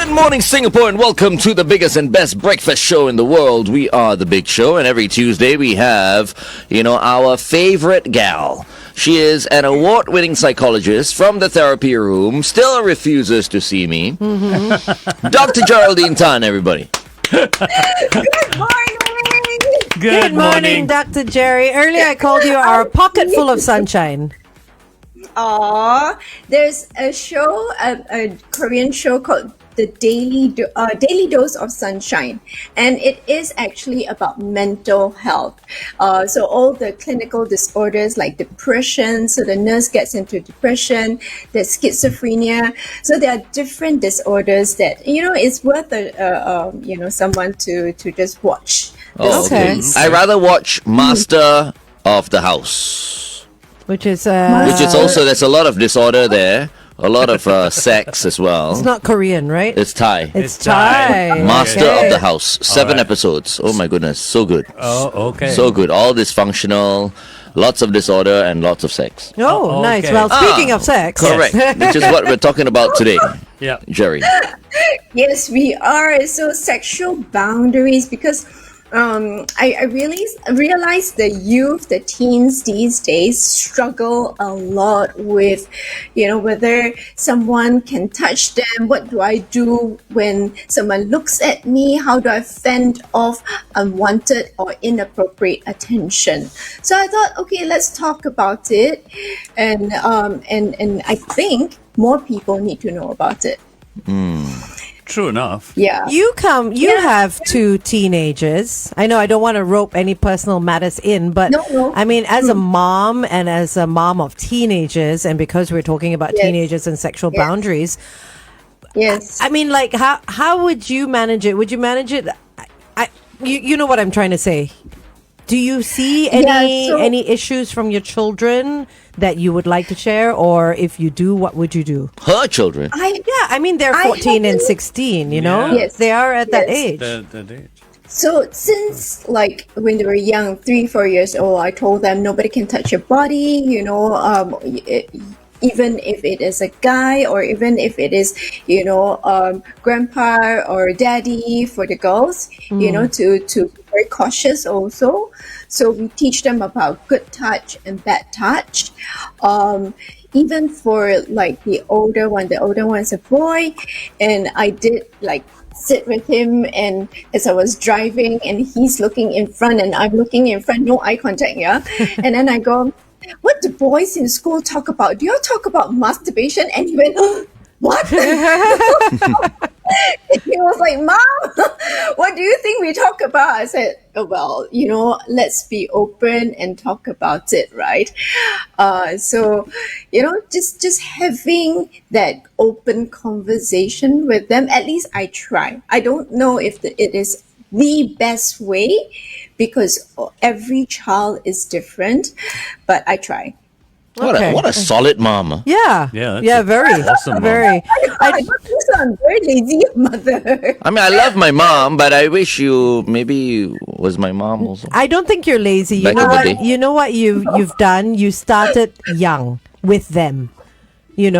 Good morning, Singapore, and welcome to the biggest and best breakfast show in the world. We are The Big Show, and every Tuesday we have, our favorite gal. She is an award-winning psychologist from the therapy room, still refuses to see me. Dr. Geraldine Tan, everybody. Good morning! Good morning, Dr. Jerry. Earlier I called you our pocket full of sunshine. There's a show, a Korean show called The Daily Dose of Sunshine, and it is actually about mental health. So all the clinical disorders like depression, so the nurse gets into depression, there's schizophrenia. So there are different disorders that, it's worth someone to just watch. Okay. I rather watch Master of the House. Which is also, there's a lot of disorder there. A lot of sex as well. It's not Korean, right? It's Thai. It's Thai. Master Okay. of the House. 7 episodes. Oh my goodness. So good. Oh, okay. So good. All dysfunctional, lots of disorder, and lots of sex. Oh, nice. okay. Well, speaking of sex. Correct. Which is what we're talking about today. Yeah. Jerry. Yes, we are. So sexual boundaries, because I really realize the youth, the teens these days struggle a lot with, whether someone can touch them. What do I do when someone looks at me? How do I fend off unwanted or inappropriate attention? So I thought, okay, let's talk about it, and I think more people need to know about it. True enough. Yeah. You have 2 teenagers. I know I don't want to rope any personal matters in, but No. I mean, as a mom and as a mom of teenagers, and because we're talking about Yes. teenagers and sexual boundaries, Yes. I mean, like, how would you manage it? Would you manage it? You know what I'm trying to say. Do you see any issues from your children that you would like to share, or if you do, what would you do? Her children. I mean, they're 14 and 16. Yeah. Yes. They are at that Yes. age. The age. So since when they were young, 3-4 years old, I told them nobody can touch your body, even if it is a guy, or even if it is, grandpa or daddy for the girls, to be very cautious also. So we teach them about good touch and bad touch. Even for the older one is a boy, and I did sit with him, and as I was driving and he's looking in front and I'm looking in front, no eye contact, yeah. And then I go, what do boys in school talk about? Do you all talk about masturbation? And he went, what? He was like, Mom, what do you think we talk about? I said, oh, well, let's be open and talk about it, right? So, just having that open conversation with them, at least I try. I don't know if it is the best way, because every child is different, but I try. Okay. What a solid mom. Yeah. Yeah, that's Yeah. a Very. awesome mom. Very. I don't sound very lazy mother. I mean, I love my mom, but I wish you maybe was my mom also. I don't think you're lazy. You Back know in the what? day. You know what you've done. You started young with them.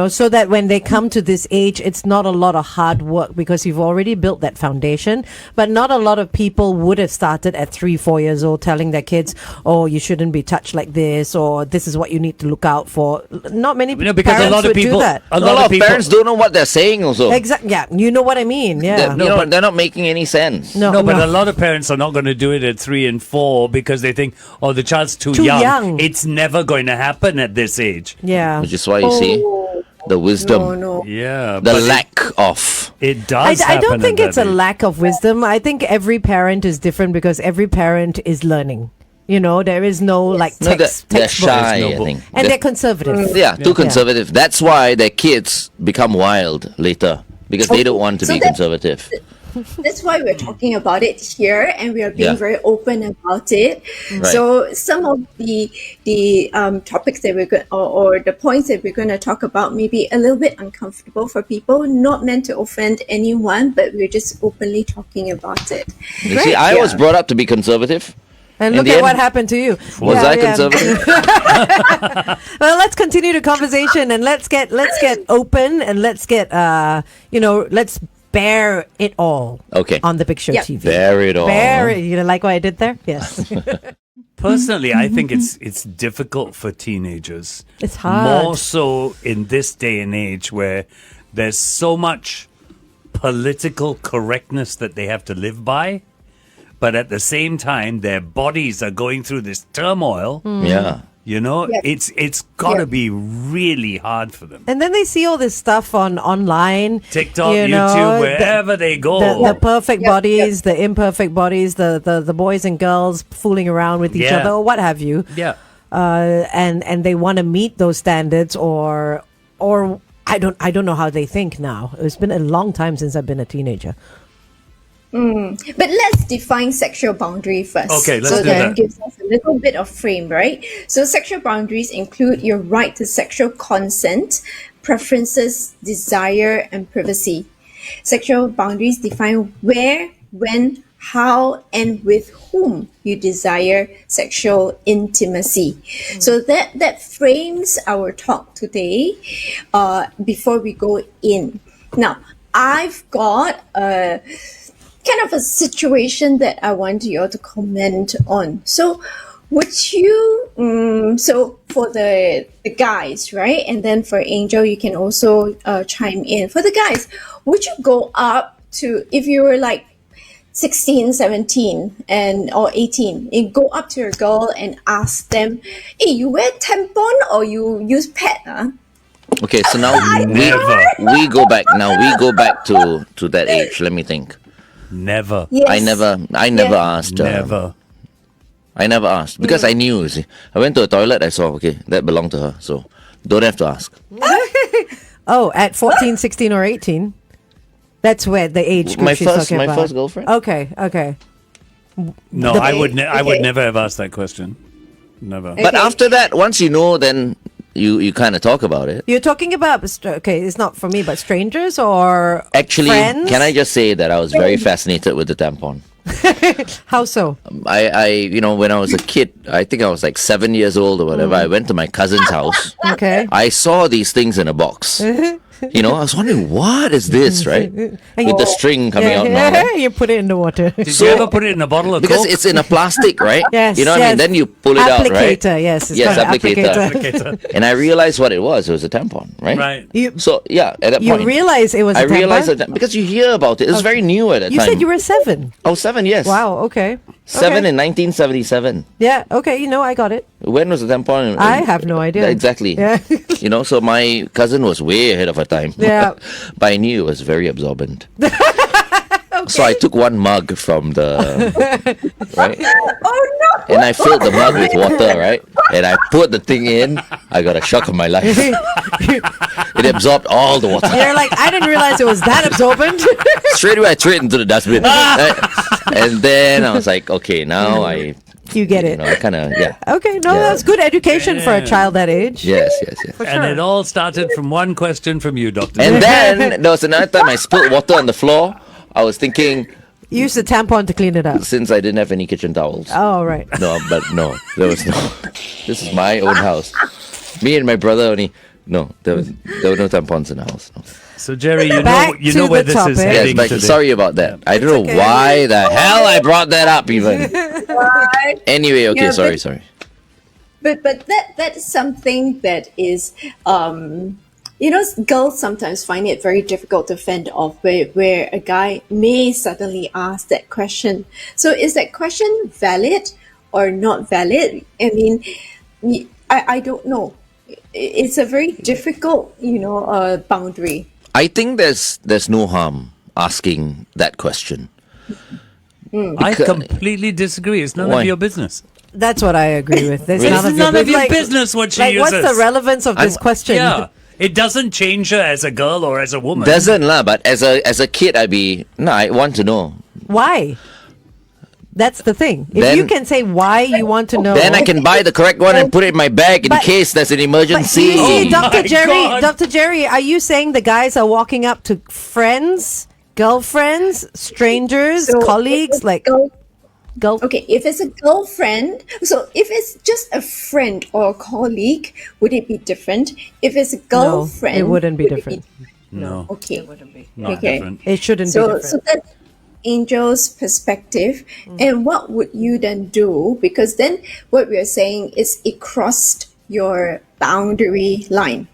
So that when they come to this age, it's not a lot of hard work, because you've already built that foundation. But not a lot of people would have started at 3-4 years old telling their kids, oh, you shouldn't be touched like this, or this is what you need to look out for. Not many Because parents a lot of would people, do that. A lot of parents don't know what they're saying also. Exactly. Yeah. You know what I mean? Yeah. They're not making any sense. No, but a lot of parents are not going to do it at 3 and 4 because they think, oh, the child's too Too young. It's never going to happen at this age. Yeah. Which is why you see the wisdom, No. Yeah. the but lack of. It does I don't happen think at it's that a age. lack of wisdom. I think every parent is different, because every parent is learning. There is no No, they're textbook. shy, There's I no think. And they're conservative. Too conservative. That's why their kids become wild later, because they don't want to be conservative. That's why we're talking about it here, and we are being Yeah. very open about it. Right. So some of the topics that we're going, or the points that we're going to talk about, may be a little bit uncomfortable for people. Not meant to offend anyone, but we're just openly talking about it. You see, I was brought up to be conservative. And In look the at end, what happened to you. Was I conservative? Well, let's continue the conversation, and let's get open, and let's get let's bear it all. Okay. On the Big Show Yep. TV. Bear it all. Bear it. You like what I did there? Yes. Personally, I think it's difficult for teenagers. It's hard. More so in this day and age where there's so much political correctness that they have to live by, but at the same time, their bodies are going through this turmoil. Yeah. You know, Yeah. it's got to Yeah. be really hard for them. And then they see all this stuff online. TikTok, you know, YouTube, wherever they go. The perfect Yep, bodies, the imperfect bodies, the boys and girls fooling around with each Yeah. other or what have you. Yeah. And they want to meet those standards or I don't know how they think now. It's been a long time since I've been a teenager. But let's define sexual boundary first. Okay, let's so do that. gives us a little bit of frame, right? So sexual boundaries include your right to sexual consent, preferences, desire, and privacy. Sexual boundaries define where, when, how, and with whom you desire sexual intimacy. So that frames our talk today. Before we go in, now I've got a kind of a situation that I want you all to comment on. So would you, so for the guys, right? And then for Angel, you can also chime in. For the guys, would you go up to, if you were like 16, 17 or 18, you go up to your girl and ask them, hey, you wear tampon or you use pad? Huh? Okay, so now Never. we go back to that age. Let me think. Never. Yes. I never Yeah. asked. Never. I never asked because I knew. You see, I went to the toilet. I saw. Okay, that belonged to her. So don't have to ask. Oh, at 14, 16 or 18? That's where the age group My she's first- talking my about. first girlfriend. Okay. No, The- I would Okay. never have asked that question. Never. But Okay. after that, once you know, then you kind of talk about it. You're talking about, okay, it's not for me, but strangers or Actually, friends? can I just say that I was very fascinated with the tampon. How so? I when I was a kid, I think I was like 7 years old or whatever. I went to my cousin's house. Okay. I saw these things in a box. I was wondering, what is this, right? With the string coming out. and all that. You put it in the water. Did you ever put it in a bottle of Because Coke? it's in a plastic, right? Yes, You know what I mean? yes. Then you pull it out, right? Applicator, yes. It's Yes, called an applicator. And I realized what it was. It was a tampon, right? Right. You, So, yeah, at that you point. realized it was a I realized tampon? that because you hear about it. It was very new at that You time. said you were 7. I was 7, yes. Wow, okay. 7 Okay. in 1977. Yeah, okay, I got it. When was the tampon? I have no idea. Exactly. Yeah. So my cousin was way ahead of her time. Yeah. But I knew it was very absorbent. So I took one mug from the right, Oh no! and I filled the mug with water, right, and I put the thing in. I got a shock of my life. It absorbed all the water. You're like, I didn't realize it was that absorbent. Straight away, I threw it into the dustbin, right? And then I was like, okay, now I You get it. I kind of Okay, no, Yeah. that's good education for a Yeah. child that age. yes. For And sure. it all started from one question from you, Doctor. And then there was another time I spilled water on the floor. I was thinking, Use the tampon to clean it up. since I didn't have any kitchen towels. Oh, right. No, there was no. This is my own house. Me and my brother only. No, there were no tampons in the house. No. So Jerry, Back you to know where the this is topic. Yes, heading but today. sorry about that. I don't know okay. why the hell I brought that up even. Anyway, okay, Yeah, sorry. But that is something that is girls sometimes find it very difficult to fend off where a guy may suddenly ask that question. So is that question valid or not valid? I mean, I don't know. It's a very difficult, boundary. I think there's no harm asking that question. I completely disagree. It's none Why? of your business. That's what I agree with. There's Really? none It's of none of your like- business what she like, uses. what's the relevance of this question? Yeah. It doesn't change her as a girl or as a woman. Doesn't lah, but as a kid, I want to know. Why? That's the thing. If Then- you can say why you want to know, Then I can buy the correct one and put it in my bag in But- case there's an But emergency. you see, Oh Dr. my Jerry, God. Dr. Jerry, are you saying the guys are walking up to friends, girlfriends, strangers, So colleagues, if it's like girl? Okay, if it's a girlfriend, so if it's just a friend or a colleague, would it be different? If it's a girlfriend, it wouldn't be would different. No. Okay. Not Okay. different. It shouldn't be So different. that's Angel's perspective. And what would you then do? Because then what we are saying is it crossed your boundary line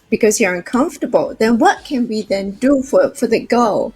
because you're uncomfortable. Then what can we then do for the girl,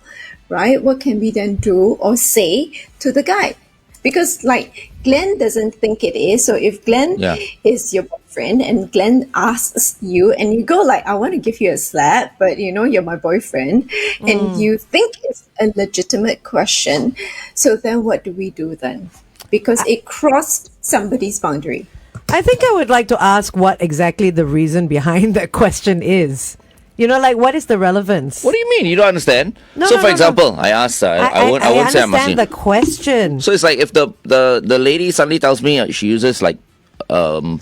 right? What can we then do or say to the guy? Because like Glenn doesn't think it is. So if Glenn Yeah. is your boyfriend and Glenn asks you and you go like, I want to give you a slap, but you know, you're my boyfriend and you think it's a legitimate question. So then what do we do then? Because it crossed somebody's boundary. I think I would like to ask what exactly the reason behind that question is. You know, like what is the relevance? What do you mean? You don't understand? No, So, no, for no, example, I asked her. I won't say I'm asking. understand the question. So it's like if the lady suddenly tells me she uses like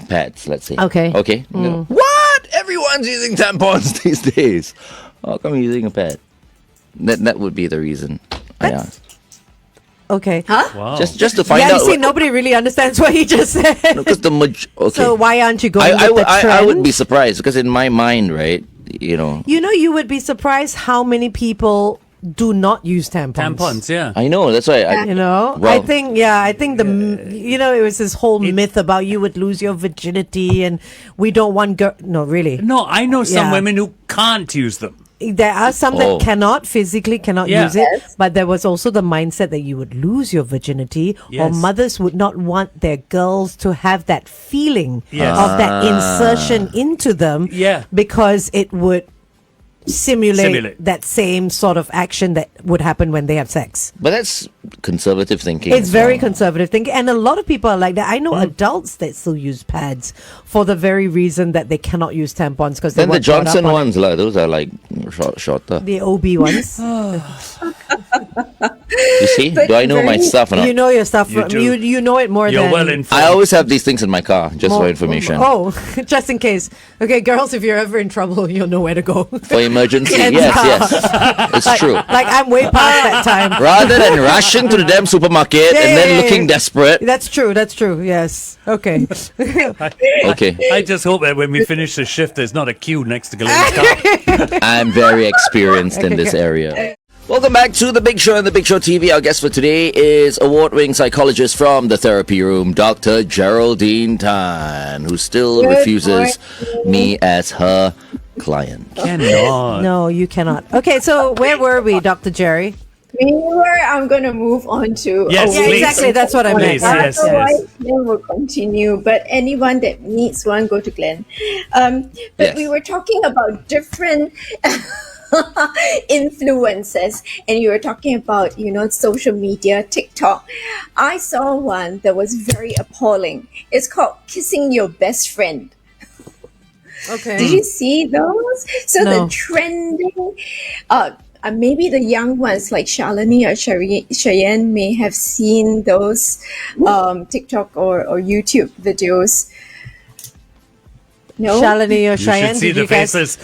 pads, let's say. Okay. Okay. What? Everyone's using tampons these days. How come you're using a pad? That would be the reason I asked. Okay. Wow. Just to find Yeah, you out. see, nobody really understands what he just said. Because okay. So why aren't you going I with the trend? I would be surprised because in my mind, right? You know. You know, you would be surprised how many people do not use tampons. Tampons, yeah. I know. That's why. You know, Well- I think you know, it was this whole myth about you would lose your virginity and we don't want no, really. No, I know some Yeah. women who can't use them. There are some Oh. that physically cannot Yeah. use it, but there was also the mindset that you would lose your virginity, or Yes. mothers would not want their girls to have that feeling Yes. of that insertion into them, Yeah. because it would simulate Simulate. that same sort of action that would happen when they have sex. But that's conservative thinking. It's as very well. conservative thinking, and a lot of people are like that. I know adults that still use pads for the very reason that they cannot use tampons because Then the Johnson ones, those are like shorter. the OB ones. You see? But Do I know my very- stuff or not? You know your stuff. You do. You know it more You're than well informed. I always have these things in my car, just for information. Oh, just in case. Okay, girls, if you're ever in trouble, you'll know where to go. For emergency. Ken's Yes, car. yes. It's true. Like I'm way past that time. Rather than rushing to the damn supermarket and then looking desperate. That's true. That's true. Yes. Okay. Okay. I just hope that when we finish the shift, there's not a queue next to Glenn's car. I'm very experienced in this area. Welcome back to The Big Show and The Big Show TV. Our guest for today is award-winning psychologist from the therapy room, Dr. Geraldine Tan, who still Good refuses morning. me as her client. Cannot. No, you cannot. Okay, so where were we, Dr. Jerry? I'm going to move on to... Yes, Yeah, please. exactly. That's what I meant. Please, yes, Otherwise, Glenn will continue. But anyone that needs one, go to Glenn. But Yes. we were talking about different influences, and you were talking about, social media, TikTok. I saw one that was very appalling. It's called Kissing Your Best Friend. Okay. Did you see those? So No. the trending, maybe the young ones like Shalini or Cheyenne may have seen those TikTok or YouTube videos. No? Shalini or You Cheyenne, should see the faces.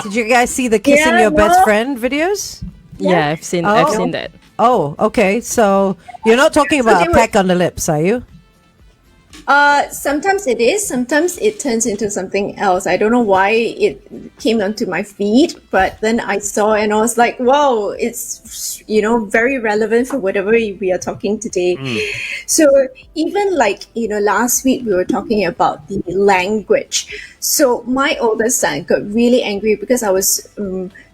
did you guys see the kissing Yeah, your best no. friend videos? Yeah, I've seen that. Oh, okay. So you're not talking So about they a were- peck on the lips, are you? Sometimes it is. Sometimes it turns into something else. I don't know why it came onto my feed, but then I saw and I was like, wow, it's, very relevant for whatever we are talking today. So even like, last week we were talking about the language. So my oldest son got really angry because I was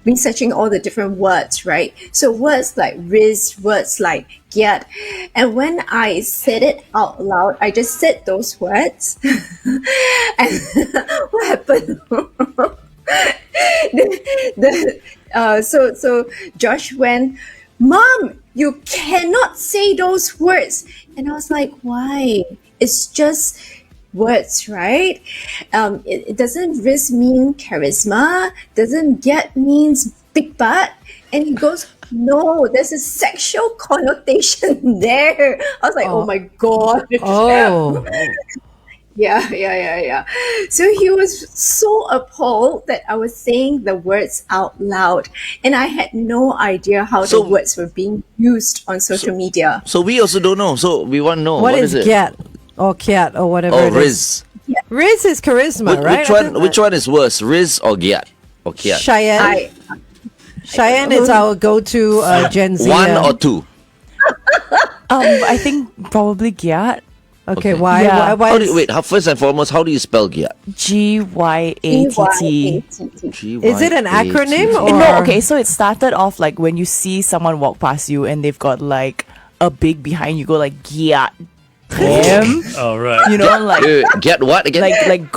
researching all the different words, right? So words like riz, words like get. And when I said it out loud, I just said those words. And what happened? So Josh went, Mom, you cannot say those words. And I was like, why? It's just words, right? It doesn't riz mean charisma, doesn't get means big butt. And he goes, no, there's a sexual connotation there. I was like, oh my God. Oh. Yeah. So he was so appalled that I was saying the words out loud. And I had no idea how So- the words were being used on social media. So we also don't know. So we want to know. What is it? get or kiat or whatever Oh, it is? Riz. Riz is charisma, right? Which one is worse, Riz or Giat? Okay. Cheyenne. Cheyenne is our go-to Gen Z. One or two? I think probably Gyat. Okay, Okay. why? Yeah. Why is, First and foremost, how do you spell Gyat? Gyatt. is it an acronym or No, okay, so it started off like when you see someone walk past you and they've got like a big behind, you go like Gyat. Damn. All right. You know, like Get what again?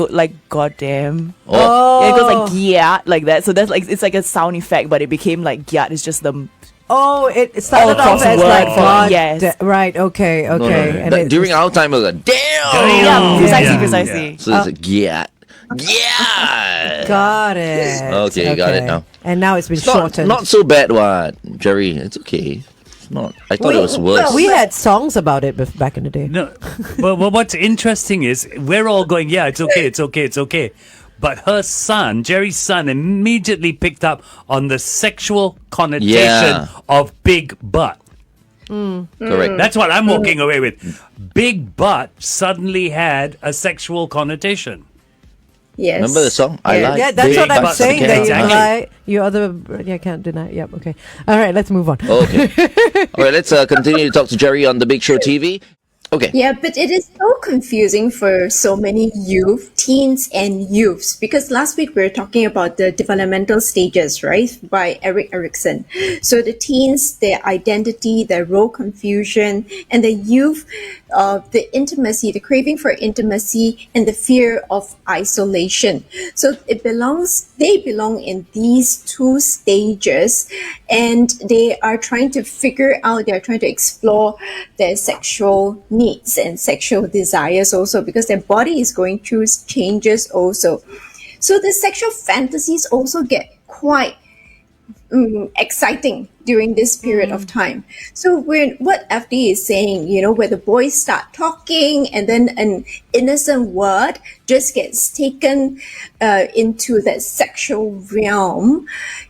like goddamn. Oh. Yeah, it goes like Gyat like that. So that's like it's like a sound effect, but it became like Gyat is just the it started All off as across like word. God. Yes. Right. Okay. No, no, no. And That- it- during our time, it was like, damn! yeah, precisely, Yeah. precisely. So it's a Gyat. Yeah! got it. Okay, got it now. And now it's been It's not, shortened. not so bad, what, Jerry? It's okay. It's not. I thought it was worse. We had songs about it back in the day. No, but what's interesting is we're all going, yeah, it's okay, it's okay, it's okay. But her son, Jerry's son, immediately picked up on the sexual connotation Yeah. of big butt. Correct. That's what I'm walking away with. Big butt suddenly had a sexual connotation. Yes. Remember the song? I Yeah. like Yeah, that's big what I'm butts. saying. Okay. That you Exactly. lie. You other. Yeah, can't deny. Yep. Okay. All right. Let's move on. Okay. All right, let's continue to talk to Jerry on the Big Show TV. Okay. Yeah, but it is so confusing for so many teens and youths, because last week we were talking about the developmental stages, right, by Erikson. So the teens, their identity, their role confusion, and the youth, the intimacy, the craving for intimacy, and the fear of isolation. So they belong in these two stages, and they are trying to explore their sexual needs and sexual desires also, because their body is going through changes also. So the sexual fantasies also get quite exciting during this period of time. So what FD is saying, where the boys start talking and then an innocent word just gets taken into that sexual realm.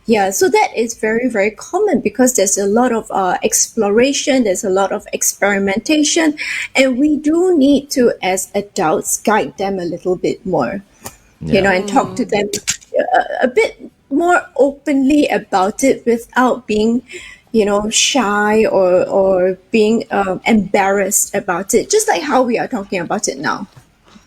Yeah, so that is very, very common, because there's a lot of exploration, there's a lot of experimentation, and we do need to, as adults, guide them a little bit more, and talk to them a bit more openly about it without being, shy or being embarrassed about it, just like how we are talking about it now.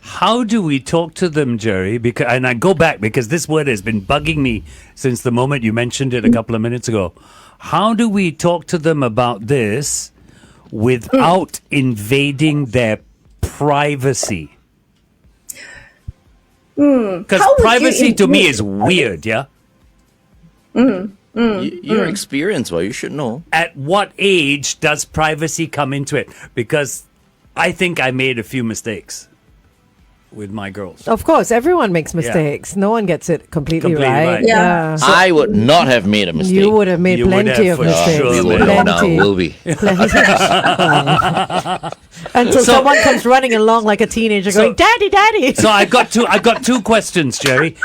How do we talk to them, Jerry? And I go back because this word has been bugging me since the moment you mentioned it a couple of minutes ago. How do we talk to them about this without invading their privacy? Because How would you privacy to me invade is weird, yeah? Your experience, well, you should know. At what age does privacy come into it? Because I think I made a few mistakes with my girls. Of course, everyone makes mistakes. No one gets it completely Completely right. right. Yeah. I would not have made a mistake. You would have made You would plenty have of for mistakes. sure, We will man. know now, Plenty. will we? Until someone comes running along like a teenager going, "Daddy, Daddy!" So I've got two questions, Jerry.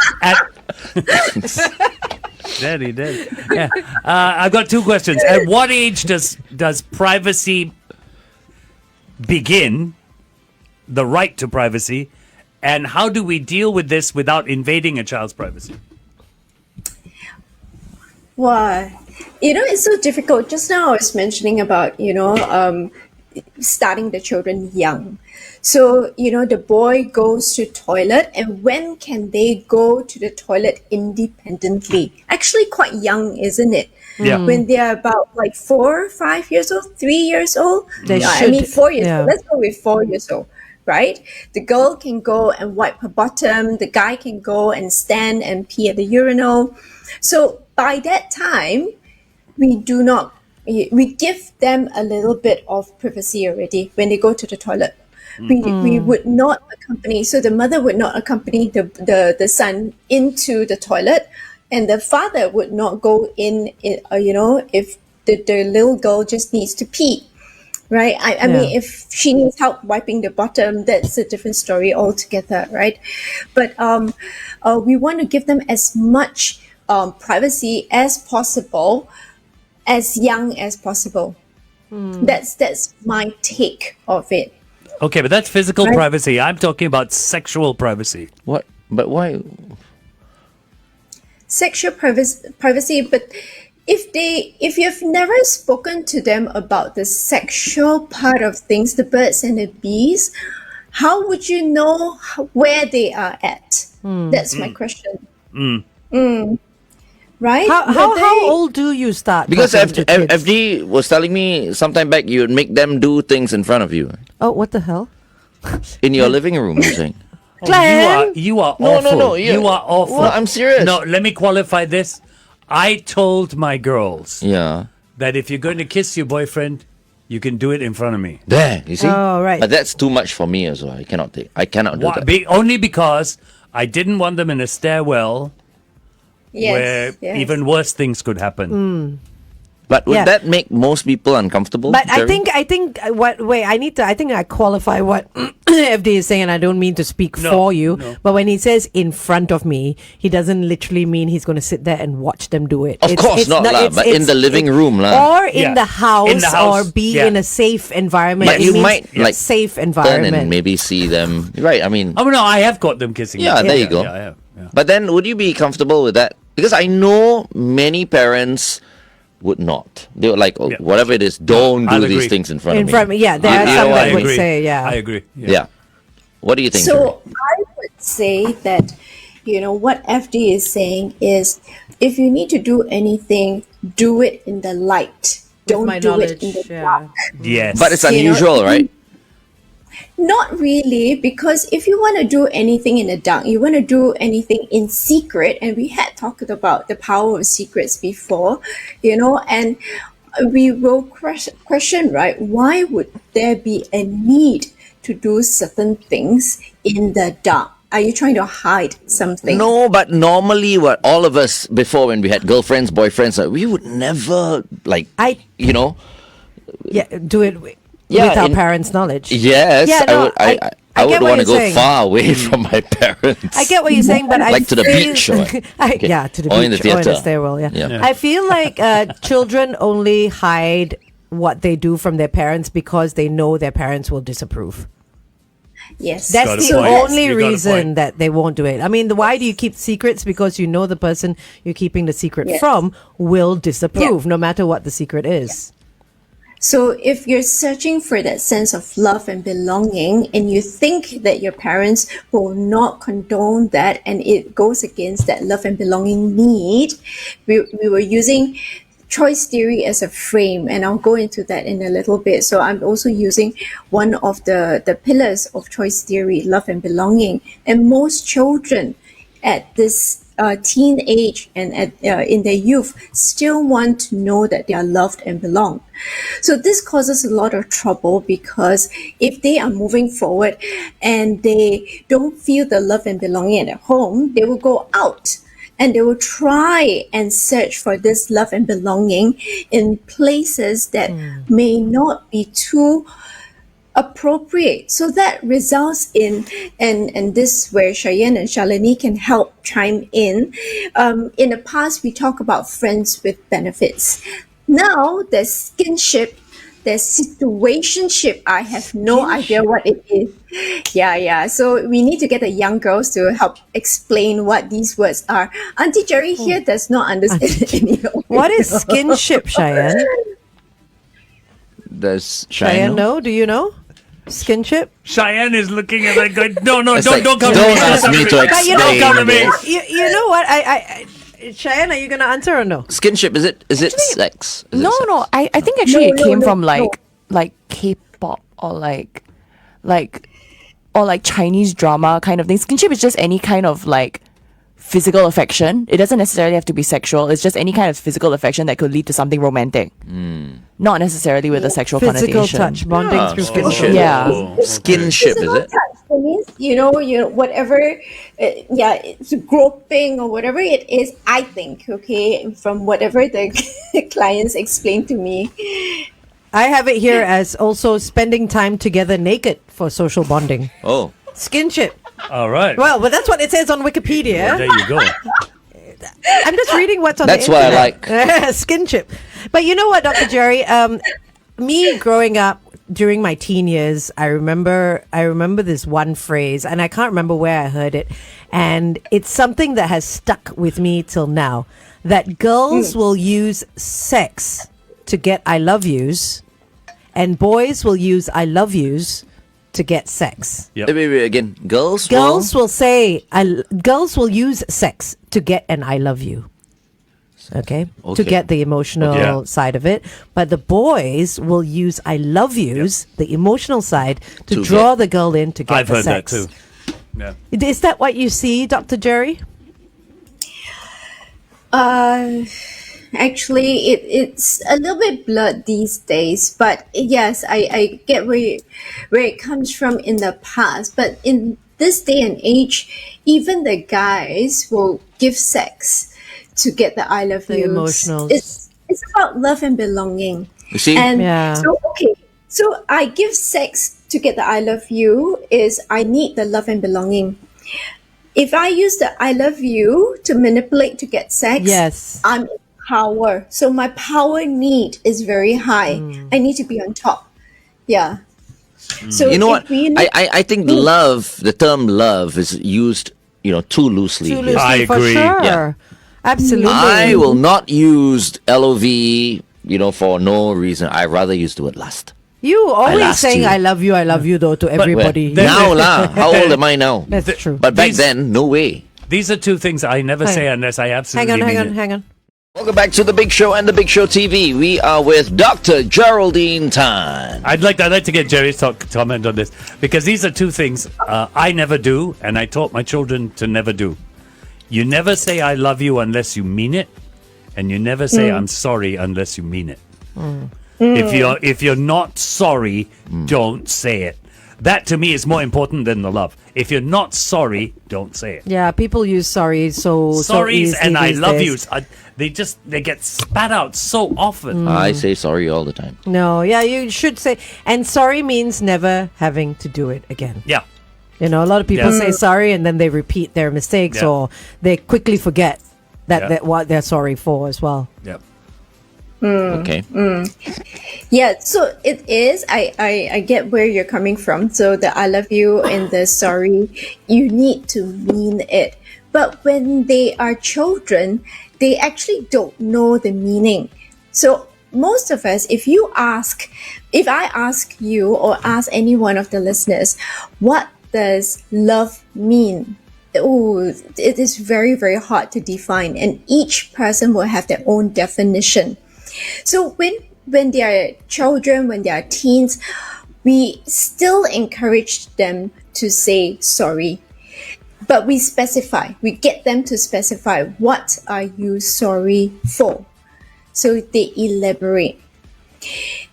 Daddy. Yeah. I've got two questions. At what age does privacy begin? The right to privacy, and how do we deal with this without invading a child's privacy? Wow. It's so difficult. Just now I was mentioning about, starting the children young. So, the boy goes to toilet, and when can they go to the toilet independently? Actually quite young, isn't it? Yeah. When they're about like 4, 5 years old, 3 years old. They I should, mean 4 years yeah. old. Let's go with 4 years old. Right? The girl can go and wipe her bottom. The guy can go and stand and pee at the urinal. So by that time, we give them a little bit of privacy already when they go to the toilet. We would not accompany, so the mother would not accompany the son into the toilet, and the father would not go in if the little girl just needs to pee. Right. I mean, if she needs help wiping the bottom, that's a different story altogether. Right. But we want to give them as much privacy as possible, as young as possible. That's my take of it. Okay, but that's physical Right. privacy. I'm talking about sexual privacy. What? But why? sexual privacy, but if you've never spoken to them about the sexual part of things, the birds and the bees, how would you know where they are at? That's my question. Right? How old do you start? Because talking to kids? FD was telling me sometime back you would make them do things in front of you. Oh, what the hell? In your living room, you're saying. Glenn? You are No, awful. no, you are awful. No, I'm serious. No, let me qualify this. I told my girls Yeah. that if you're going to kiss your boyfriend, you can do it in front of me. There, you see? Oh, right. But that's too much for me as well. I cannot do Why? that. Only because I didn't want them in a stairwell where yes. even worse things could happen. But would Yeah. that make most people uncomfortable? But I Jerry? think I think I qualify what FD is saying, and I don't mean to speak No, for you, no. but when he says in front of me, he doesn't literally mean he's going to sit there and watch them do it. Of course not lah, but in the living room lah. or Yeah. in the house, In the house, or be yeah. in a safe environment. But It you means might, like, safe Turn environment. and maybe see them. Right, I mean... Oh no, I have got them kissing. Yeah, there you go. Yeah, I have. Yeah. But then would you be comfortable with that? Because I know many parents would not. They were like, oh, Yeah. whatever it is, don't I'll do these agree. things in front In of me. front, yeah, there You- are you some know that what I would agree. say, yeah. I agree. Yeah. What do you think, Jerry? So I would say that, what FD is saying is, if you need to do anything, do it in the light. With Don't my do knowledge, it in the yeah. dark. Yes. But it's You know, unusual, right? Not really, because if you want to do anything in the dark, you want to do anything in secret, and we had talked about the power of secrets before, and we will question, right? Why would there be a need to do certain things in the dark? Are you trying to hide something? No, but normally, what all of us before when we had girlfriends, boyfriends, we would never Do it with Yeah, our in- parents' knowledge. Yes, Yeah, no, I I would get what want to you're go saying. far away from my parents. I get what you're saying, but I Like to the feel- beach or what? Okay. Yeah, to the Or beach in the or in the theatre. stairwell. Yeah. Yeah. I feel like children only hide what they do from their parents because they know their parents will disapprove. Yes. That's Got a the point. only You got a reason point. that they won't do it. I mean, why do you keep secrets? Because you know the person you're keeping the secret Yes. from will disapprove, no matter what the secret is. So if you're searching for that sense of love and belonging, and you think that your parents will not condone that, and it goes against that love and belonging need, we were using choice theory as a frame, and I'll go into that in a little bit. So I'm also using one of the pillars of choice theory, love and belonging. And most children at this teen age and in their youth still want to know that they are loved and belong. So this causes a lot of trouble, because if they are moving forward and they don't feel the love and belonging at home, they will go out and they will try and search for this love and belonging in places that may not be too appropriate. So that results in, and this where Cheyenne and Shalini can help chime in. In the past, we talk about friends with benefits. Now there's skinship, there's situationship. I have no idea what it is. Yeah. So we need to get the young girls to help explain what these words are. Auntie Jerry here does not understand any of it. What is skinship, Cheyenne? Does Cheyenne know? Do you know? Skinship? Cheyenne is looking at that guy. No, It's don't like, come to don't me. ask me to But you know, explain come to me. this. You know what? I Cheyenne, are you going to answer or no? Skinship, is it sex? Is it No, sex? no. I think actually it No, came no, from no. like K-pop or like Chinese drama kind of thing. Skinship is just any kind of like physical affection. It doesn't necessarily have to be sexual. It's just any kind of physical affection that could lead to something romantic. Not necessarily with a sexual Physical connotation. touch, bonding Ah, through skinship. physical. Yeah. Skinship, is Physical it? touch. That means, whatever, it's groping or whatever it is, I think, okay, from whatever the clients explained to me. I have it here as also spending time together naked for social bonding. Oh. Skinship. All right. Well, but that's what it says on Wikipedia. There you go. I'm just reading what's on That's the what I internet. Skinship. But you know what, Dr. Jerry? Me growing up, during my teen years, I remember this one phrase, and I can't remember where I heard it, and it's something that has stuck with me till now. That girls will use sex to get I love yous, and boys will use I love yous to get sex. Yep. Wait, again. Girls Girls will use sex to get an I love you. Okay. To get the emotional side of it. But the boys will use I love yous, the emotional side, to draw the girl in to get I've the heard sex. that too. Yeah. Is that what you see, Dr. Jerry? Actually, it's a little bit blurred these days, but yes, I get where it comes from in the past. But in this day and age, even the guys will give sex to get the I love The you. emotionals. It's about love and belonging. You see? And Yeah. so I give sex to get the I love you is I need the love and belonging. If I use the I love you to manipulate to get sex, Yes. I'm in power. So my power need is very high. I need to be on top. Yeah. So You know what? if we I think love, the term love is used, too loosely. Too here. loosely, I for agree. sure. Yeah. Absolutely. I will not use LOV, for no reason. I rather use the word lust. You always last saying you. I love you, though, to everybody. Then- Now lah. How old am I now? That's true. But back These- then, no way. These are two things I never say unless I absolutely mean it. Hang on. Welcome back to The Big Show and The Big Show TV. We are with Dr. Geraldine Tan. I'd like to get Jerry's comment on this, because these are two things I never do, and I taught my children to never do. You never say I love you unless you mean it, and you never say I'm sorry unless you mean it. If you're not sorry, don't say it. That to me is more important than the love. If you're not sorry, don't say it. Yeah, people use sorry so Sorries easily and I these love days. you. They get spat out so often. I say sorry all the time. No, yeah, you should say. And sorry means never having to do it again. Yeah. A lot of people Yeah. say sorry and then they repeat their mistakes, Yeah. or they quickly forget Yeah. that what they're sorry for as well. Yep. Okay. Yeah, so it is. I get where you're coming from. So the I love you and the sorry, you need to mean it. But when they are children, they actually don't know the meaning. So most of us, if I ask you or ask any one of the listeners, what does love mean? Oh, it is very, very hard to define, and each person will have their own definition. So when they are children, when they are teens, we still encourage them to say sorry. But we get them to specify, what are you sorry for? So they elaborate.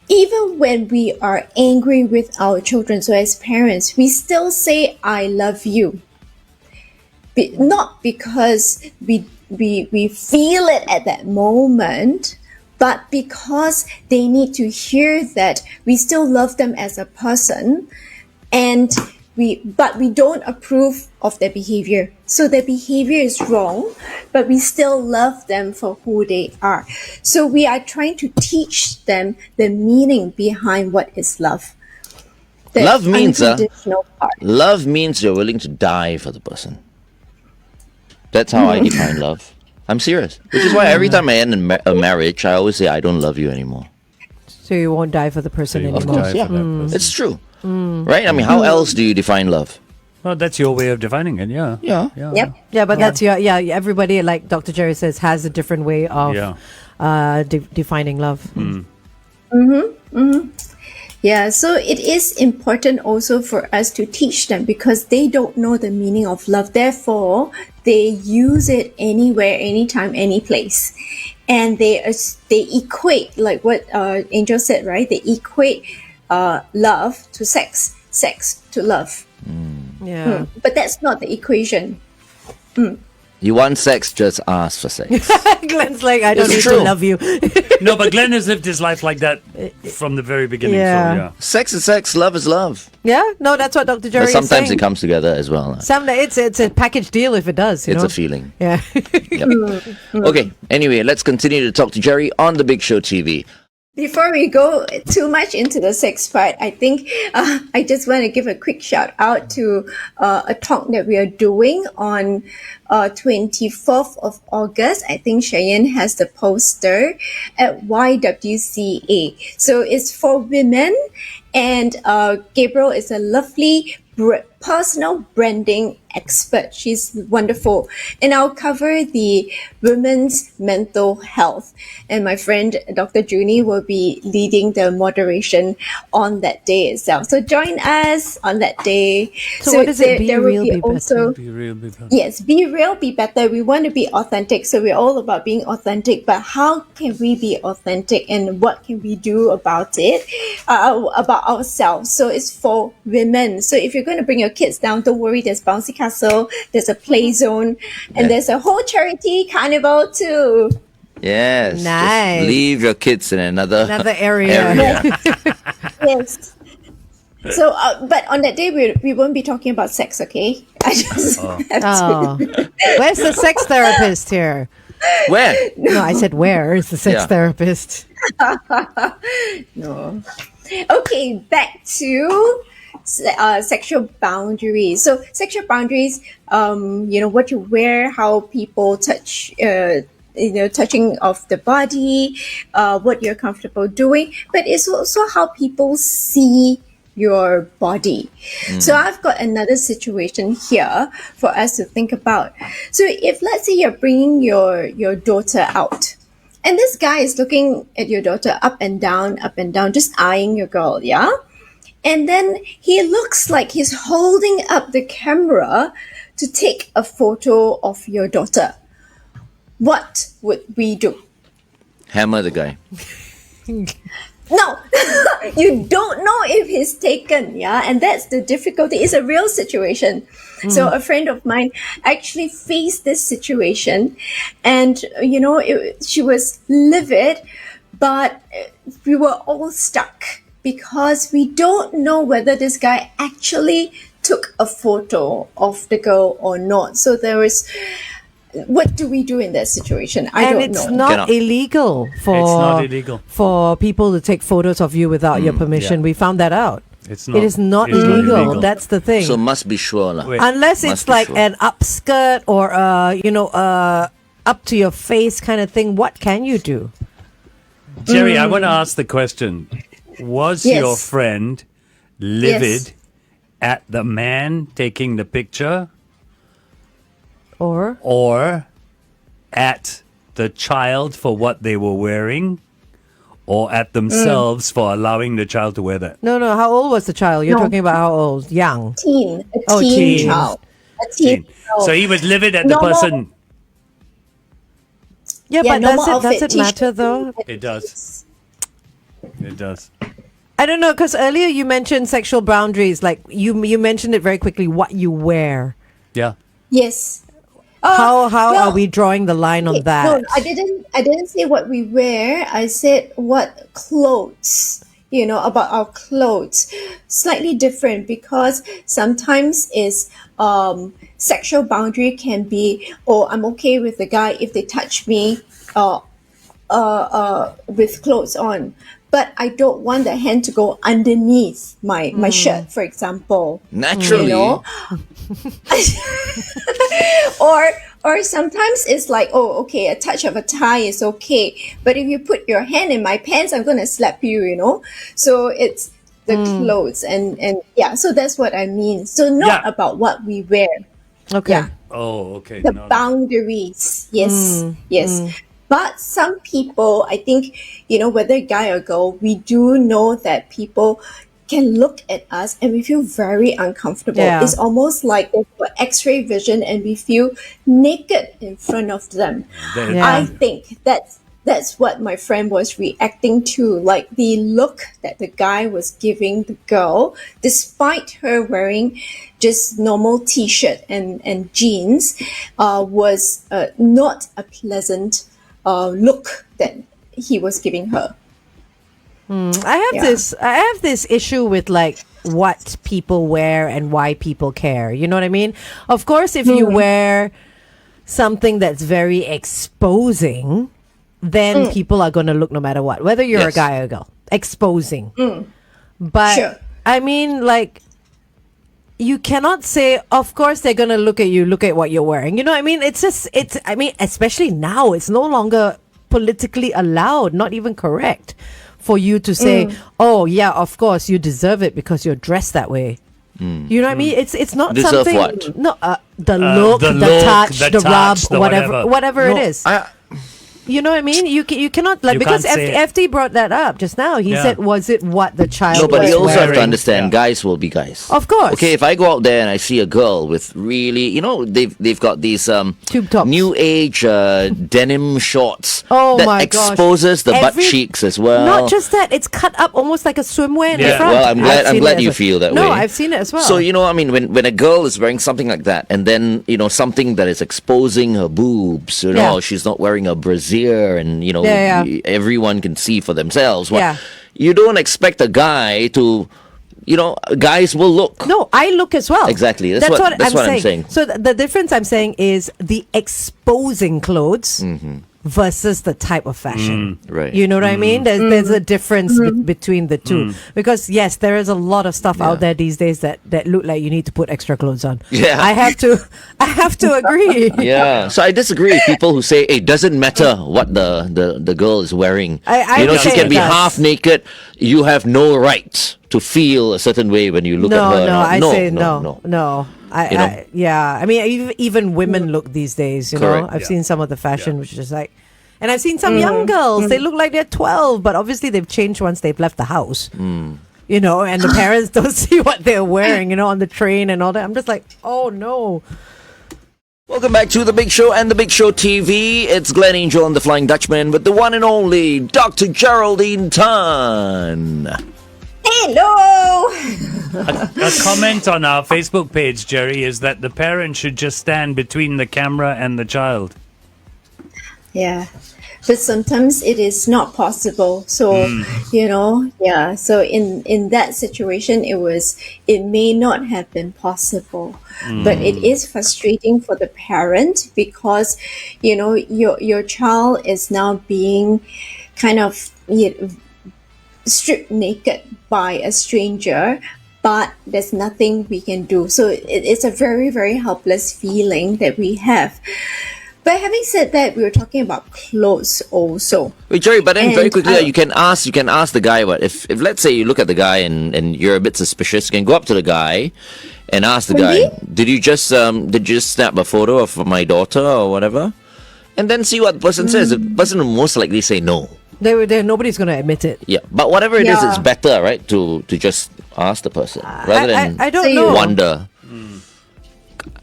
Even when we are angry with our children, so as parents, we still say, I love you. Not because we feel it at that moment, but because they need to hear that we still love them as a person, but we don't approve of their behavior. So their behavior is wrong, but we still love them for who they are. So we are trying to teach them the meaning behind what is love. The Love means, unconditional part. Love means you're willing to die for the person. That's how I define love. I'm serious. Which is why every time I end a marriage, I always say, I don't love you anymore. So you won't die for the person So you won't anymore. die Yeah. for that person. It's true. Right? I mean, how else do you define love? Well, that's your way of defining it, yeah. Yeah. Yep. Yeah, but that's everybody, like Dr. Jerry says, has a different way of defining love. Yeah, so it is important also for us to teach them, because they don't know the meaning of love. Therefore, they use it anywhere, anytime, any place. And they equate, like what Angel said, right? They equate love to sex to love. Yeah. But that's not the equation. You want sex, just ask for sex. Glenn's like, I don't It's need true. to love you. No, but Glenn has lived his life like that from the very beginning. Yeah. So, yeah. Sex is sex, love is love. Yeah, no, that's what Dr. Jerry But is sometimes saying. it comes together as well. It's a package deal if it does. You It's know? a feeling. Yeah. Yep. Okay, anyway, let's continue to talk to Jerry on The Big Show TV. Before we go too much into the sex part, I think I just want to give a quick shout out to a talk that we are doing on 24th of August. I think Cheyenne has the poster at YWCA. So it's for women, and Gabriel is a lovely personal branding expert. She's wonderful. And I'll cover the women's mental health. And my friend Dr. Junie will be leading the moderation on that day itself. So join us on that day. So what is it? Be real, be better. Be real, be better. Yes, be real, be better. We want to be authentic. So we're all about being authentic. But how can we be authentic, and what can we do about it, about ourselves? So it's for women. So if you're going to bring your kids down, don't worry. There's bouncy castle, there's a play zone, and there's a whole charity carnival too. Yes. Nice. Just leave your kids in another area. Yes. So, but on that day, we won't be talking about sex, okay? I just have to. Where's the sex therapist here? Where? No, I said where is the sex Yeah. therapist? No. Okay, back to sexual boundaries. So sexual boundaries, what you wear, how people touch, touching of the body, what you're comfortable doing, but it's also how people see your body. So I've got another situation here for us to think about. So if, let's say, you're bringing your daughter out, and this guy is looking at your daughter up and down, just eyeing your girl, yeah? And then he looks like he's holding up the camera to take a photo of your daughter. What would we do? Hammer the guy. No, you don't know if he's taken, yeah? And that's the difficulty. It's a real situation. So a friend of mine actually faced this situation, and, she was livid, but we were all stuck because we don't know whether this guy actually took a photo of the girl or not. So there is... What do we do in that situation? I don't know. And it's not illegal for It's not illegal. for people to take photos of you without your permission. yeah. We found that out. It's not. It is not it's illegal. That's the thing. So must be sure lah. Wait. Unless Must it's be like sure. an upskirt or up to your face kind of thing. What can you do? Jerry, I want to ask the question. Was Yes. your friend livid at the man taking the picture or at the child for what they were wearing or at themselves for allowing the child to wear that? No. How old was the child? You're No. talking about how old? Young. A teen teen. child. A teen child. So he was livid at the Normal- person. Yeah, Yeah, but normal does outfit, it matter t-shirt. though? It does. It does. I don't know, because earlier you mentioned sexual boundaries. Like you mentioned it very quickly. What you wear. Yeah. Yes. How well, are we drawing the line on that? No, I didn't say what we wear. I said what clothes. About our clothes. Slightly different, because sometimes is sexual boundary can be, I'm okay with the guy if they touch me with clothes on, but I don't want the hand to go underneath my shirt, for example. Naturally. Or sometimes it's like, okay, a touch of a tie is okay, but if you put your hand in my pants, I'm gonna slap you. So it's the clothes and yeah, so that's what I mean. So not about what we wear. Okay. Yeah. Oh, okay. The No, no. boundaries. Yes. But some people, I think, whether guy or girl, we do know that people can look at us and we feel very uncomfortable. Yeah. It's almost like they've got X-ray vision and we feel naked in front of them. Yeah. I think that's what my friend was reacting to, like the look that the guy was giving the girl, despite her wearing just normal t-shirt and jeans, was not a pleasant look that he was giving her. I have this issue with like what people wear and why people care. You know what I mean? Of course, if you wear something that's very exposing, then people are going to look no matter what, whether you're a Yes. guy or a girl. Exposing. But Sure. I mean, like, you cannot say, of course they're going to look at you, look at what you're wearing. You know what I mean? I mean, especially now, it's no longer politically allowed, not even correct for you to say, oh, yeah, of course, you deserve it because you're dressed that way. You know what I mean? It's not Deserve something. what? No, the look, the the, look, touch, the the rub, touch, the whatever whatever. it No, is. I- You know what I mean? You cannot, like, You because can't say it. FT brought that up just now. He Yeah. said, was it what the child No, but was you also have wearing? to understand, Yeah. guys will be guys. Of course. Okay, if I go out there and I see a girl with really, they've got these Tube tops. new age denim shorts Oh that my gosh. exposes the butt Every- cheeks as well. Not just that, it's cut up almost like a swimwear in the Yeah. front. Well, I'm I've seen glad it you as well. feel that way. No, I've seen it as well. So I mean, when a girl is wearing something like that, and then something that is exposing her boobs, Yeah. she's not wearing a brassiere, and Yeah, yeah. everyone can see for themselves. Yeah. You don't expect a guy to, guys will look. No, I look as well. Exactly. That's what I'm saying. So the difference I'm saying is the exposing clothes versus the type of fashion. Right. You know what I mean? There's a difference between the two. Because yes, there is a lot of stuff out there these days that look like you need to put extra clothes on. Yeah. I have to agree. Yeah. So I disagree with people who say it doesn't matter what the girl is wearing. I she say can it be does. half naked. You have no right to feel a certain way when you look at her. I say no. no. You know? I mean, even women look these days. You know, Correct. I've seen some of the fashion, which is like, and I've seen some young girls. They look like they're 12, but obviously they've changed once they've left the house. And the parents don't see what they're wearing. On the train and all that. I'm just like, oh no. Welcome back to The Big Show and The Big Show TV. It's Glenn Angel and the Flying Dutchman with the one and only Dr. Geraldine Tan. Hello. A comment on our Facebook page, Jerry, is that the parent should just stand between the camera and the child. Yeah, but sometimes it is not possible. So So in that situation, it may not have been possible, but it is frustrating for the parent because your child is now being kind of stripped naked by a stranger, but there's nothing we can do. So it's a very, very helpless feeling that we have. But having said that, we were talking about clothes also. Wait, Jerry, but then very And quickly, I- you can ask the guy what if let's say you look at the guy and you're a bit suspicious, you can go up to the guy and ask the guy, did you just snap a photo of my daughter or whatever, and then see what the person says. The person will most likely say no. Nobody's going to admit it. Yeah, but whatever it is, Yeah. it's better, right, to just ask the person rather than I don't So you- know. wonder.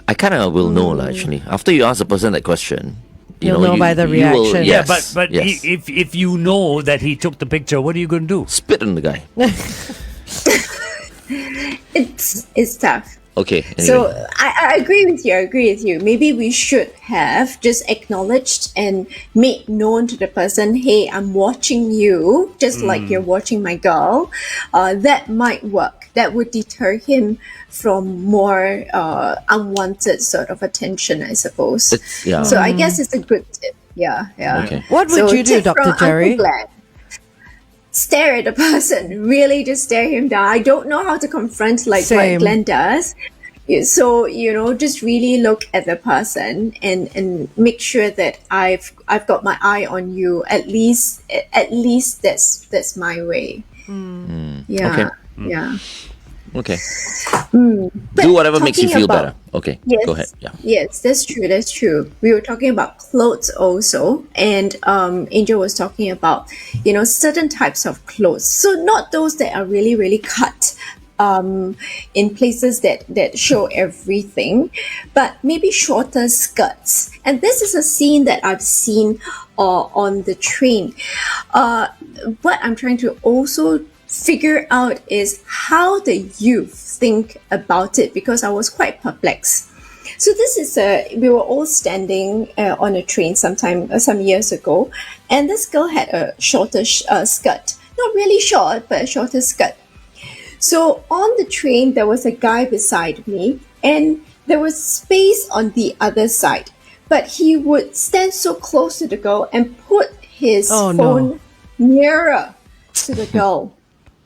I kind of will know, actually. After you ask the person that question, You'll know by the you will- reaction. yes, But yes. if you know that he took the picture, what are you going to do? Spit on the guy. It's tough. Okay. Anyway. So I agree with you. Maybe we should have just acknowledged and made known to the person, hey, I'm watching you, just like you're watching my girl. That might work. That would deter him from more unwanted sort of attention, I suppose. Yeah. So I guess it's a good tip. Yeah. Okay. What would So you do, tip Dr. from Uncle Jerry? Glenn. Stare at the person. Really just stare him down. I don't know how to confront like Same. what Glenn does. So, just really look at the person and make sure that I've got my eye on you. At least that's my way. Yeah. Okay. Yeah. Okay. But Do whatever makes you talking feel about- better. Okay. Yes. Go ahead. Yeah. Yes, that's true. We were talking about clothes also, and Angel was talking about, certain types of clothes. So not those that are really, really cut in places that show everything, but maybe shorter skirts. And this is a scene that I've seen on the train. What I'm trying to also figure out is how the youth think about it, because I was quite perplexed. So this is we were all standing on a train some years ago, and this girl had a shorter skirt, not really short, but a shorter skirt. So on the train, there was a guy beside me, and there was space on the other side, but he would stand so close to the girl and put his Oh, no. phone nearer to the girl.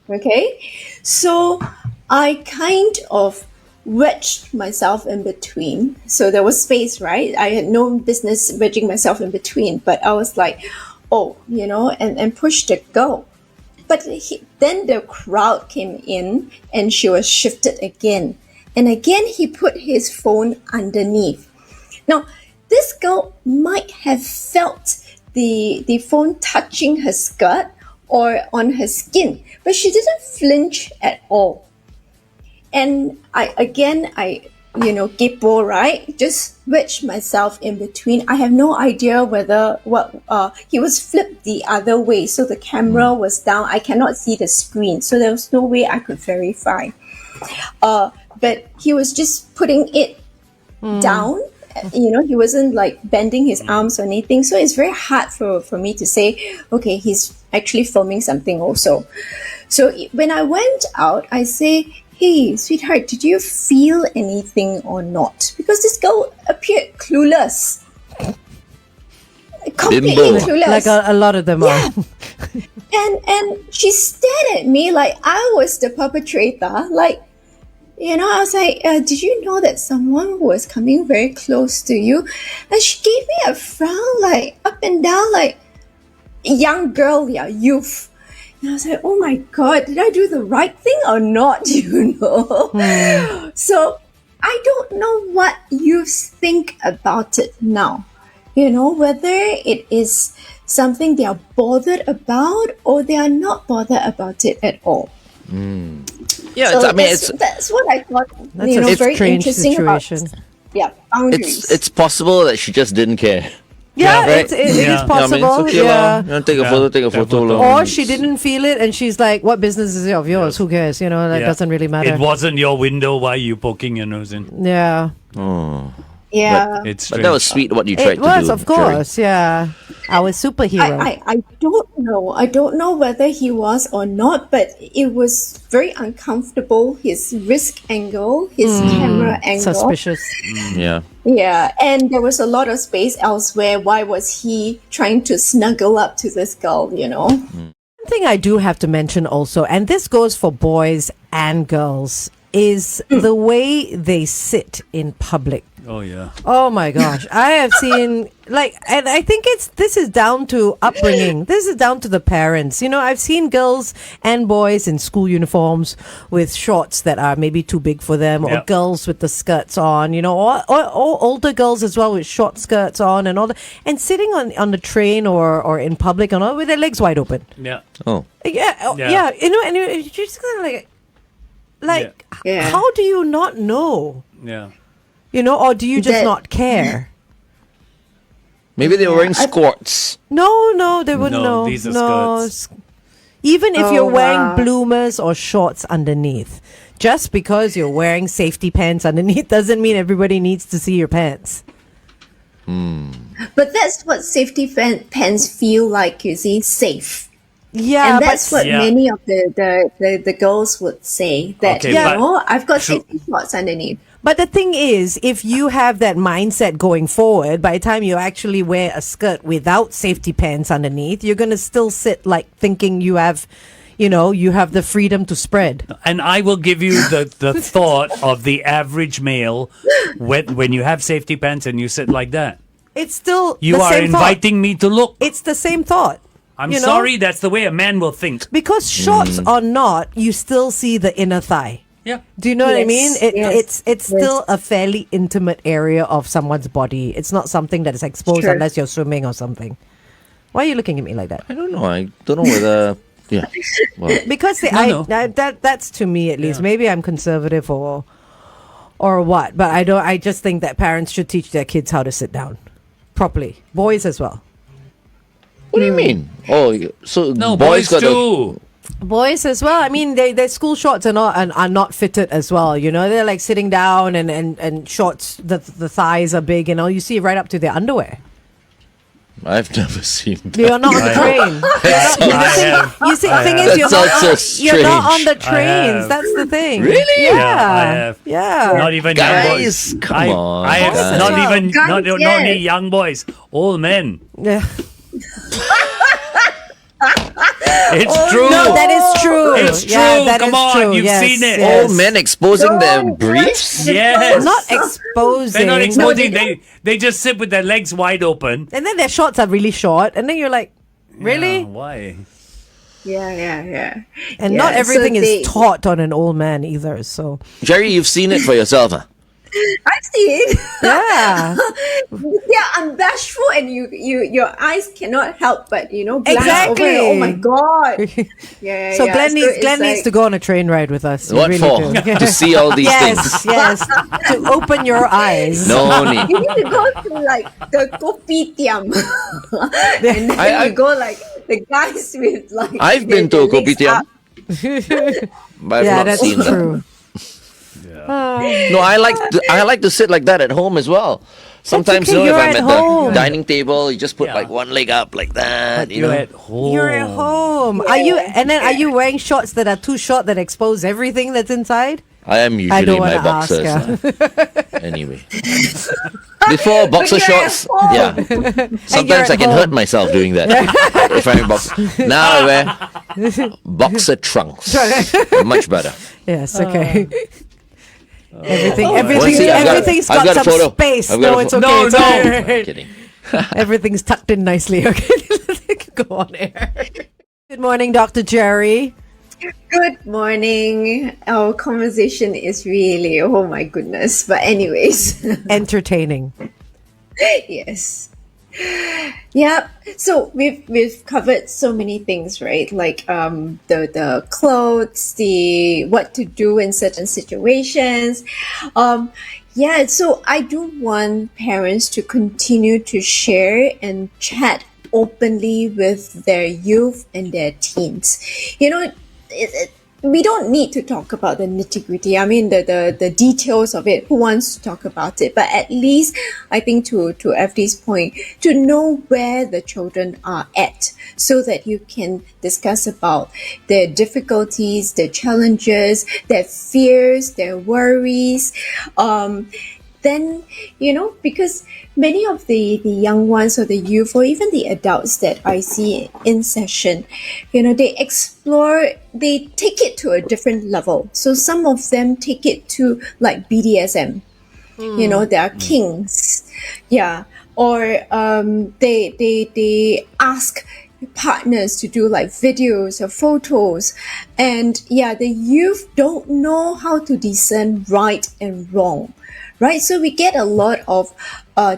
Okay? So I kind of wedged myself in between. So there was space, right? I had no business wedging myself in between, but I was like, oh, and pushed the girl. But then the crowd came in and she was shifted again. And again, he put his phone underneath. Now, this girl might have felt the phone touching her skirt or on her skin, but she didn't flinch at all. And I gippo, right? Just wedged myself in between. I have no idea whether he was flipped the other way, so the camera was down. I cannot see the screen, so there was no way I could verify. But he was just putting it down. He wasn't like bending his arms or anything. So it's very hard for me to say, okay, he's actually filming something also. So when I went out, I say, hey, sweetheart, did you feel anything or not? Because this girl appeared clueless. Completely Bimbo. clueless. Like a lot of them Yeah. are. And she stared at me like I was the perpetrator. Like, I was like, did you know that someone was coming very close to you? And she gave me a frown, like up and down, like young girl, youth. And I was like, oh my God, did I do the right thing or not? So I don't know what you think about it now. Whether it is something they are bothered about or they are not bothered about it at all. Yeah, So it's that's what I thought. That's a very strange interesting situation. about boundaries. it's possible that she just didn't care. Yeah, right? it is Yeah. possible. Yeah, I mean, it's okay yeah. lah. You want to take a Yeah. photo, take a Take a photo. photo. lah. Or she didn't feel it and she's like, what business is it of yours? Who cares? That Yeah. doesn't really matter. It wasn't your window. Why are you poking your nose in? Yeah. yeah. It's But that was sweet what you tried It to was, do. of course, yeah. Our superhero. I don't know. I don't know whether he was or not, but it was very uncomfortable. His wrist angle, his camera angle. Suspicious. Yeah. Yeah, and there was a lot of space elsewhere. Why was he trying to snuggle up to this girl, One thing I do have to mention also, and this goes for boys and girls, is the way they sit in public. Oh yeah. Oh my gosh. I have seen and I think this is down to upbringing. This is down to the parents. I've seen girls and boys in school uniforms with shorts that are maybe too big for them, or Yep. girls with the skirts on, or older girls as well with short skirts on and all that, and sitting on the train or in public and all with their legs wide open. Yeah. Oh. Yeah. Yeah. And you're just kind of like Yeah. how do you not know? Yeah. Or do you just That- not care? Maybe they were wearing squats. No, they wouldn't No, know. these are skirts. Even if Oh, you're wearing wow. bloomers or shorts underneath, just because you're wearing safety pants underneath doesn't mean everybody needs to see your pants. But that's what safety pants feel like, you see, safe. Yeah, And that's what Yeah. many of the girls would say, that, Okay, but- I've got True. safety shorts underneath. but the thing is, if you have that mindset going forward, by the time you actually wear a skirt without safety pants underneath, you're going to still sit like thinking you have the freedom to spread. And I will give you the thought of the average male when you have safety pants and you sit like that. It's still You the are same thought. inviting me to look. It's the same thought. I'm you know? sorry, that's the way a man will think. Because shorts or not, you still see the inner thigh. Yeah. Do you know what I Yes, mean? yes, It's still a fairly intimate area of someone's body. It's not something that is exposed Sure. unless you're swimming or something. Why are you looking at me like that? I don't know. I don't know whether. Yeah. Well, Because No. that's to me at least. Maybe I'm conservative or what, but I just think that parents should teach their kids how to sit down properly. Boys as well. what do you mean? Oh, so No, boys got too. Boys as well. I mean, their school shorts are not fitted as well. They're like sitting down and shorts. The thighs are big. You see right up to their underwear. I've never seen. You're not on the train. You see, the thing is, you're That's not, so you're not on strange. the trains. have. That's the thing. Really? Yeah. Yeah, I have. Yeah. Not even Guys, young boys. come on, I have guys. not even Guys, not yes. only young boys, all men. Yeah. It's Oh, true. No, that is true. It's Yeah, true. that Come is on, true. you've Yes, seen it. yes. Old men exposing their Don't briefs? Yes. Not exposing. They're not exposing. they They just sit with their legs wide open. And then their shorts are really short, and then you're like, really? Yeah, why? Yeah. And Yeah, not everything so is they- taught on an old man either. So Jerry, you've seen it for yourself, huh? I've seen. yeah, They're unbashful, and your eyes cannot help but glance Exactly. over. Oh my god! Yeah. so yeah. Glenn needs it's Glenn needs like- to go on a train ride with us. We What really for? do. To see all these things. Yes, to open your eyes. No need. You need to go to like the kopitiam, and then I- you go like the guys with like. I've been to a their legs kopitiam, up. but I've Yeah, not that's seen that. true. No, I like to sit like that at home as well. Sometimes, okay, if you're I'm at at home. the dining table, you just put Yeah. like one leg up like that. You're at Oh. home. You're at home. Are you? And then are you wearing shorts that are too short that expose everything that's inside? I am I usually don't in my want to ask. boxers. Yeah. Anyway. Before boxer But you're at shorts, home. yeah. Sometimes I at can home. hurt myself doing that. If I'm in boxer. Now I wear boxer trunks. Much better. Yes. Okay. Everything. Oh, Everything. see, I've got- Everything's I've got got a some photo. space. I've got No, a it's pho- okay. No, it's no. all right. I'm kidding. Everything's tucked in nicely. Okay. Go on air. Good morning, Dr. Jerry. Good morning. Our conversation is really, oh my goodness. But anyways, Entertaining. yes. Yeah. So we've covered so many things, right? Like the clothes, the what to do in certain situations. Yeah, so I do want parents to continue to share and chat openly with their youth and their teens. We don't need to talk about the nitty-gritty. I mean, the details of it. Who wants to talk about it? But at least, I think to FD's point, to know where the children are at so that you can discuss about their difficulties, their challenges, their fears, their worries. Then, because many of the young ones or the youth or even the adults that I see in session, they explore, they take it to a different level. So some of them take it to like BDSM, they are kings. Yeah. Or they ask partners to do like videos or photos, and the youth don't know how to discern right and wrong. Right, so we get a lot of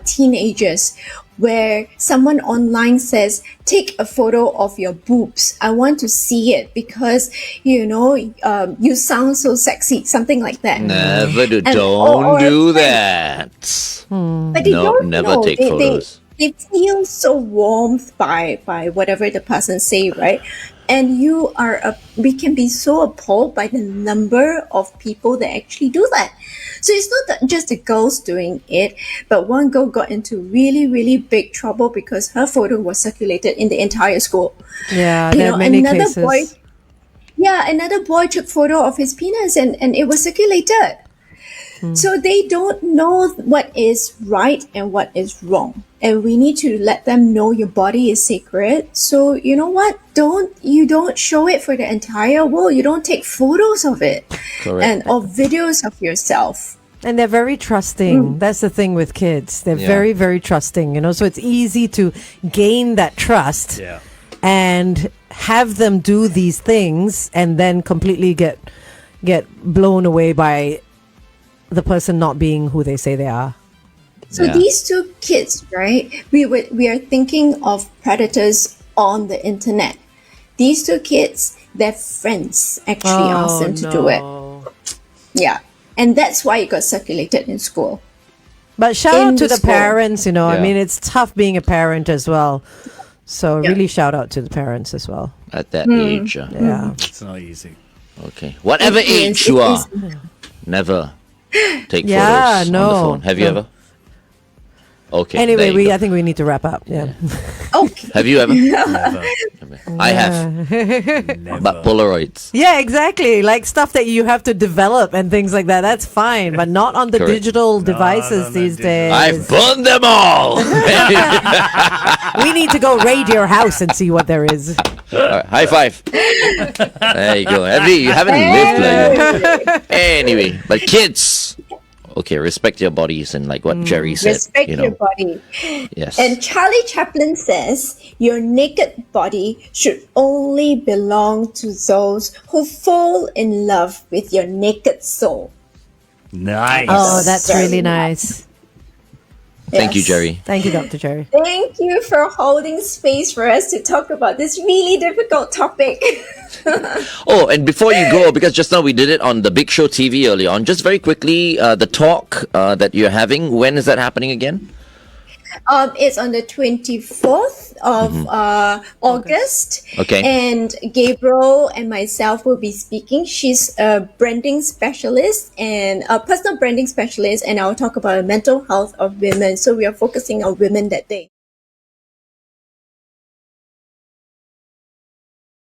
teenagers where someone online says, take a photo of your boobs. I want to see it because, you sound so sexy, something like that. Never do. And- Don't or- do that. But they No, don't never know. take They- photos. They feel so warmed by whatever the person say, right? And we can be so appalled by the number of people that actually do that. So it's not that just the girls doing it, but one girl got into really, really big trouble because her photo was circulated in the entire school. Yeah, there are many cases. Another boy took photo of his penis and it was circulated. So they don't know what is right and what is wrong. And we need to let them know your body is sacred. So you know what? You don't show it for the entire world. You don't take photos of it. Correct. And of videos of yourself. And they're very trusting. That's the thing with kids. They're Yeah. very, very trusting, so it's easy to gain that trust Yeah. and have them do these things and then completely get blown away by the person not being who they say they are. So Yeah. these two kids, right? We are thinking of predators on the internet. These two kids, their friends actually asked them to do it. Yeah. And that's why it got circulated in school. But shout In out to the the school. parents, I Yeah. mean, it's tough being a parent as well. So really shout out to the parents as well. At that age. Yeah. It's not easy. Okay. Whatever It is, age you it are, is. never take Yeah, photos no, on the phone. Have you no. ever? Okay. Anyway, there you go. I think we need to wrap up. Yeah. Okay. Have you ever? Never. I have, Never. but Polaroids. Yeah, exactly. Like stuff that you have to develop and things like that. That's fine, but not on the Correct. digital Not devices on the these digital. days. I've burned them all. We need to go raid your house and see what there is. right, high five. There you go. You haven't lived like anyway. But kids, okay, respect your bodies and like what Jerry said. Respect you your know. body. Yes. And Charlie Chaplin says, your naked body should only belong to those who fall in love with your naked soul. Nice. Oh, that's Very really nice. Thank you, Yes. Jerry. Thank you, Dr. Jerry. Thank you for holding space for us to talk about this really difficult topic. Oh, and before you go, because just now we did it on the Big Show TV early on, just very quickly, the talk that you're having, when is that happening again? It's on the 24th of August. Okay. And Gabriel and myself will be speaking. She's a branding specialist and a personal branding specialist, and I'll talk about the mental health of women. So we are focusing on women that day.